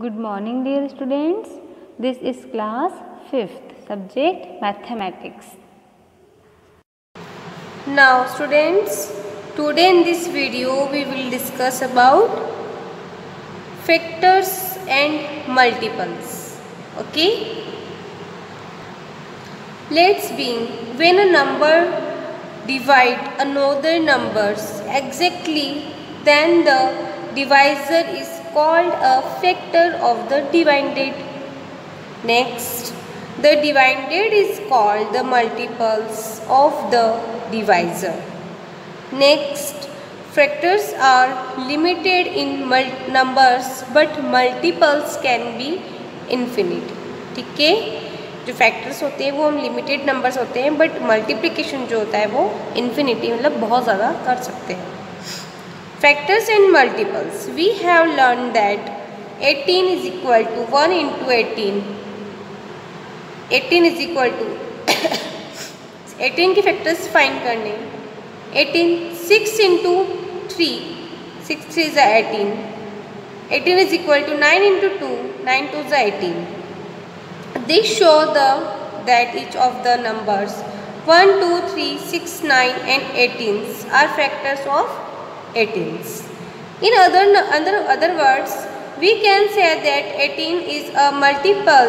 Good morning, dear students. This is class 5th, subject mathematics. Now students, today in this video we will discuss about factors and multiples. Okay? Let's begin. When a number divides another numbers exactly, then the divisor is called a factor of the divided. Next, the divided is called the multiples of the divisor. Next, factors are limited in numbers but multiples can be infinite. ठीक है, जो factors होते हैं वो हम limited numbers होते हैं but multiplication जो होता है वो इन्फिनिटी मतलब बहुत ज़्यादा कर सकते हैं. Factors and multiples. We have learned that 18 is equal to 1 into 18. 18 is equal to 18 के फैक्टर्स फाइंड करने. 18 6 into 3, 6 3 is 18. 18 is equal to 9 into 2, 9 2 is 18. This show that each of the numbers 1 2 3 6 9 and 18s are factors of 18s. In other words, we can say that 18 is a multiple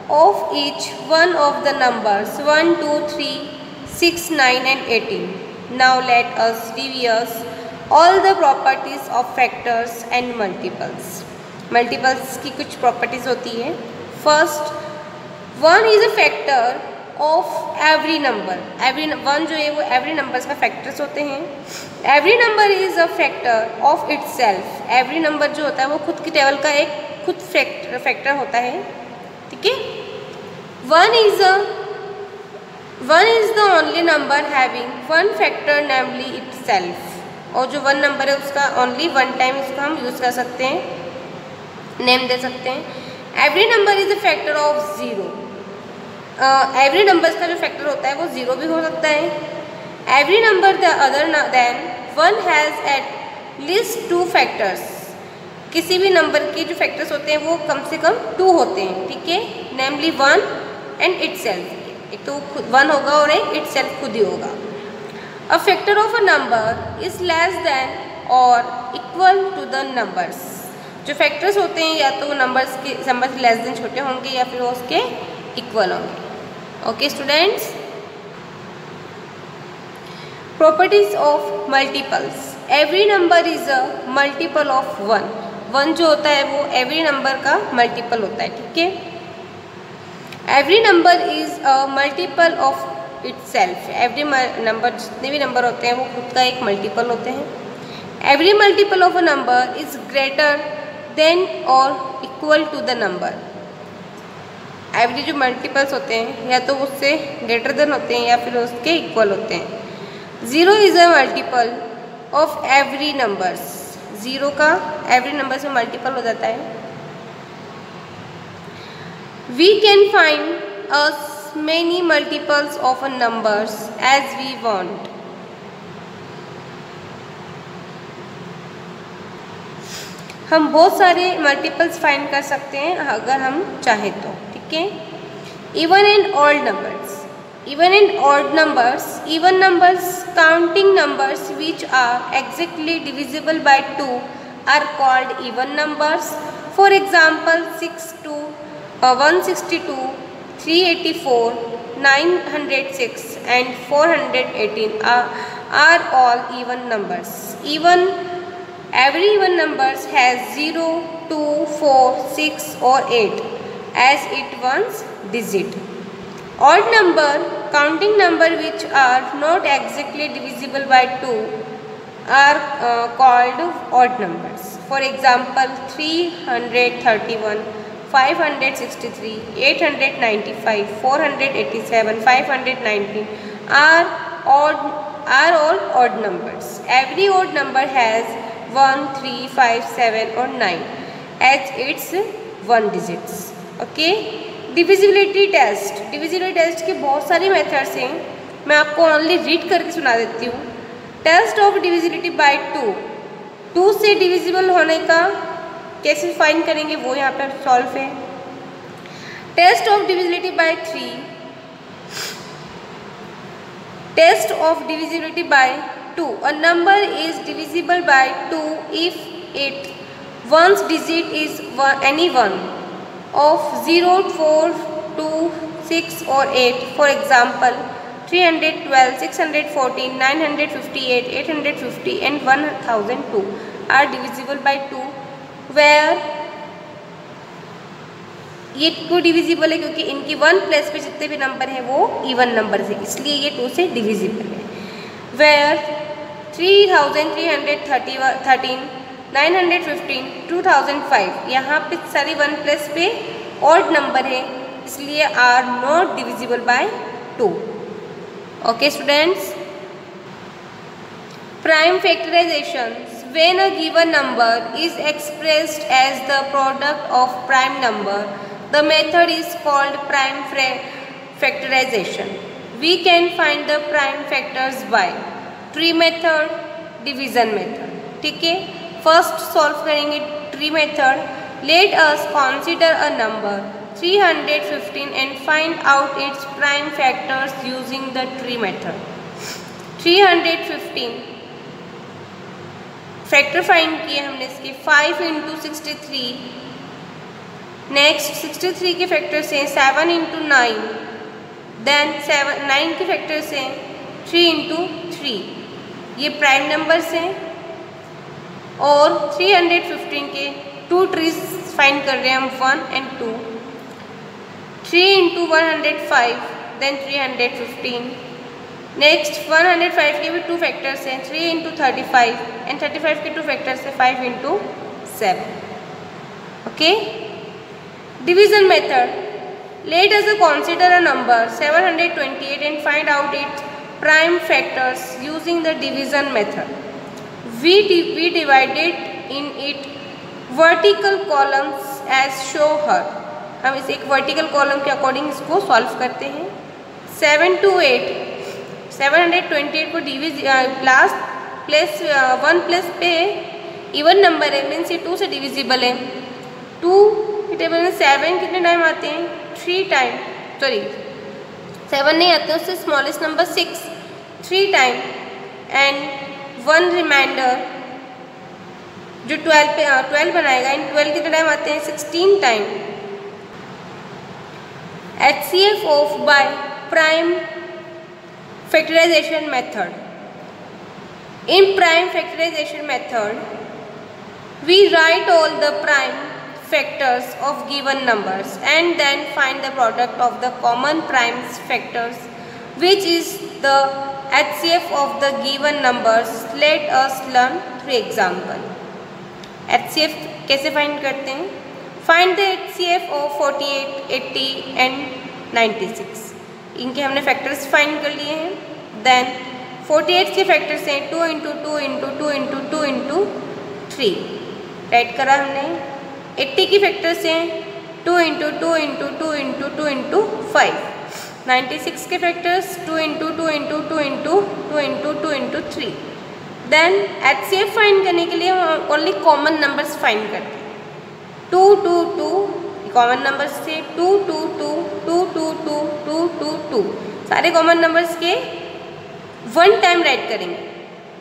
of each one of the numbers 1, 2, 3, 6, 9 and 18. Now let us review all the properties of factors and multiples. Multiples की कुछ properties होती है. First, one is a factor of every number. One जो है वो every numbers का factors होते हैं. Every number is a factor of itself. Every number जो होता है वो खुद की टेबल का एक खुद factor होता है. ठीक है. One is the only number having one factor, namely itself. और जो one number है उसका only one time उसका हम यूज़ कर सकते हैं, नेम दे सकते हैं. Every number is a factor of zero. Every numbers का जो factor होता है वो zero भी हो सकता है. Every number the other than one has at least two factors. किसी भी नंबर के जो फैक्टर्स होते हैं वो कम से कम 2 होते हैं. ठीक है. नेमली 1 एंड itself. एक तो 1 होगा और एक itself खुद ही होगा. A factor of a number is less than or equal to the numbers. जो फैक्टर्स होते हैं या तो नंबर्स के नंबर लेस देन छोटे होंगे या फिर वो उसके इक्वल होंगे. Okay students. Properties of multiples. Every number is a multiple of 1. 1 जो होता है वो एवरी नंबर का मल्टीपल होता है. ठीक है. Every number is a multiple of itself. Every number जितने भी नंबर होते हैं वो खुद का एक मल्टीपल होते हैं. Every multiple of a number is greater than और equal to the number. Every जो मल्टीपल्स होते हैं या तो उससे ग्रेटर देन होते हैं या फिर उसके इक्वल होते हैं. 0 is a multiple of every numbers. 0 का एवरी नंबर से मल्टीपल हो जाता है. We can find as many multiples of a numbers as we want. हम बहुत सारे मल्टीपल्स फाइंड कर सकते हैं अगर हम चाहें तो. ठीक है. Even and odd numbers. Even in odd numbers, even numbers, counting numbers which are exactly divisible by 2 are called even numbers. For example, 162, 384, 906 and 418 are all even numbers. Every even numbers has 0, 2, 4, 6 or 8 as its ones digit. Odd number, counting number which are not exactly divisible by 2 are called odd numbers. For example, 331, 563, 895, 487, 519 are all odd numbers. Every odd number has 1, 3, 5, 7 or 9 as its one digits. Okay. Divisibility test. Divisibility test के बहुत सारे methods हैं. मैं आपको only read करके सुना देती हूँ. Test of divisibility by 2. 2 से डिविजिबल होने का कैसे फाइंड करेंगे वो यहाँ पे सॉल्व है। Test of divisibility by 3, test of divisibility by 2, a number is divisible by 2 if it one's digit is any one of 0, 4, 2, 6 or 8. For example, 312, 614, 958, 850 and 1002 are divisible by 2, where ये 2 divisible है क्योंकि इनकी 1 place पे जितने भी number हैं वो even number है, इसलिए ये 2 से डिविजिबल है। Where 3313, 915, 2005 यहाँ पे सारी 1 प्लस पे ऑड नंबर है, इसलिए are not divisible by 2। Okay students, prime factorization, when a given number is expressed as the product of prime number, the method is called prime factorization. We can find the prime factors by tree method, division method. ठीक है, first solve करेंगे tree method. Let us consider a number 315 and find out its prime factors using the tree method. 315 factor find किए हमने इसके 5 into 63, next 63 के factors हैं 7 into 9, then 9 के factors हैं 3 इंटू 3, ये प्राइम नंबर्स हैं। और 315 के 2 ट्रीज फाइंड कर रहे हैं हम 1 and 2, 3 इंटू 105, देन 315, नेक्स्ट 105 के भी 2 फैक्टर्स हैं 3 इंटू 35 एंड 35 के 2 फैक्टर्स हैं 5 into 7। Okay, division method, let us consider a number 728 and find out its prime factors using the division method. We divided in it vertical columns as show here। हम इस एक vertical column के according इसको solve करते हैं। 7 to 8, 728 को last plus 1 plus पे even number है, मीन्स ये 2 से डिविजिबल है। 2 के टेबल में 7 कितने टाइम आते हैं? 3 टाइम, सॉरी 7 नहीं आते, उससे smallest number 6, 3 time and 1 remainder जो 12 बनाएगा। इन 12 कितने टाइम आते हैं? 16 time. HCF of by prime factorization method. In prime factorization method we write all the prime factors of given numbers and then find the product of the common prime factors which is the HCF of the given numbers। Let us learn 3 example। HCF कैसे find करते हैं? Find the HCF of 48, 80 and 96। इनके हमने factors find कर लिए हैं। Then 48 के factors हैं 2 into 2 into 2 into 2 into 3, right करा हमने। 80 की फैक्टर्स हैं 2 इंटू 2 इंटू 2 इंटू 2 इंटू 5। 96 के factors 2 into 2 into 2 into 2 into 2 into 3। Then HCF find करने के लिए हम ओनली कॉमन नंबर्स फाइंड करते हैं। 2 2 2 कॉमन नंबर्स से 2 2 2 2 2 2 2 2 2 सारे कॉमन नंबर्स के 1 टाइम राइट करेंगे।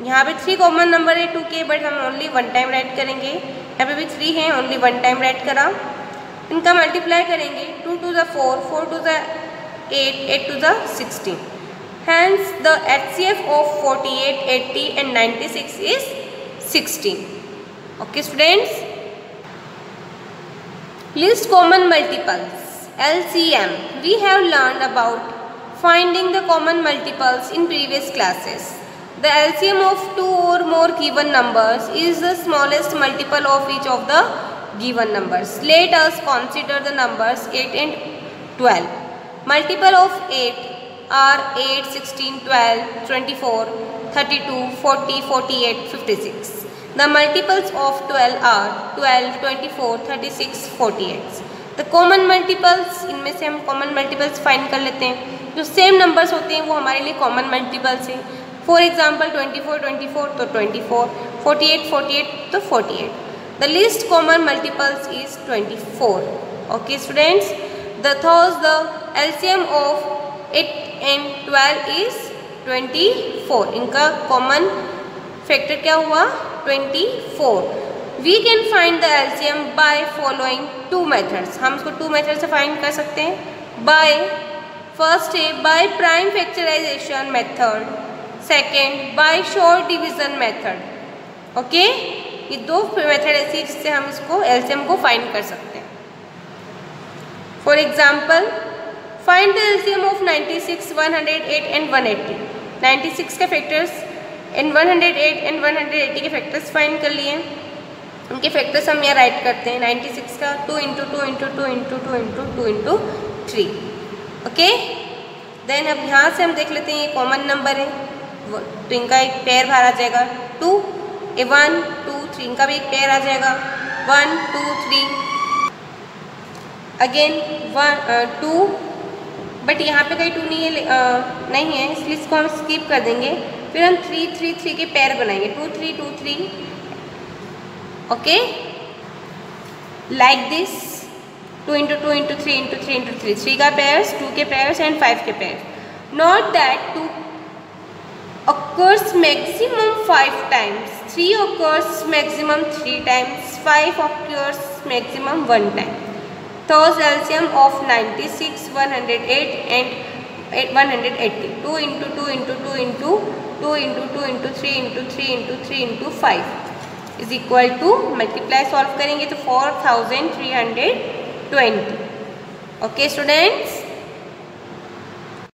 यहाँ पे 3 कॉमन नंबर है 2 के, बट हम ओनली 1 टाइम राइट करेंगे। यहाँ पे भी 3 हैं, ओनली 1 टाइम राइट करा। इनका मल्टीप्लाई करेंगे 2 to the 4, 4 to the 8, 8 to the 16। Hence the HCF of 48, 80 and 96 is 16। Okay students, list common multiples LCM। We have learned about finding the common multiples in previous classes। The LCM of 2 or more given numbers is the smallest multiple of each of the given numbers। Let us consider the numbers 8 and 12। Multiple of 8 are 8, 16, 12, 24, 32, 40, 48, 56। The multiples of 12 are 12, 24, 36, 48। The common multiples, इनमें से हम common multiples find कर लेते हैं। जो same numbers होते हैं वो हमारे लिए common multiples हैं। For example 24, 24 तो 24, 48, 48 तो 48। The least common multiples is 24. Okay students, thus the LCM of 8 and 12 is 24. इनका common factor क्या हुआ? 24. We can find the LCM by following two methods. हम इसको two methods से find कर सकते हैं. By first है by prime factorization method. Second by short division method. Okay? ये दो मेथड ऐसी जिससे हम इसको एलसीएम को फाइंड कर सकते हैं. For example, find the LCM of 96, 108 and 180. 96 के फैक्टर्स एंड 108 एंड 180 के फैक्टर्स फाइंड कर लिए. उनके फैक्टर्स हम यहाँ राइट करते हैं. 96 का 2 × 2 × 2 × 2 × 2 × 3. ओके, देन अब यहाँ से हम देख लेते हैं ये कॉमन नंबर है तो इनका एक पेयर बाहर आ जाएगा 2. 1 2 3 इनका भी एक पेयर आ जाएगा 1 2 3. अगेन 2, बट यहाँ पे कहीं 2 नहीं है इसलिए इसको हम स्किप कर देंगे. फिर हम 3 3 3 के पेयर बनाएंगे 2 3 2 3. Okay, like this 2 × 2 × 3 × 3 × 3. 3 का पेयर्स, 2 के पेयर्स एंड 5 के pairs. Not that 2 occurs maximum 5 times, 3 occurs maximum 3 times, 5 occurs maximum 1 time. Thus LCM of 96, 108 and 180. 2 × 2 × 2 × 2 × 2 × 3 × 3 × 3 × 5 is equal to, multiply solve करेंगे तो 4320. Okay students,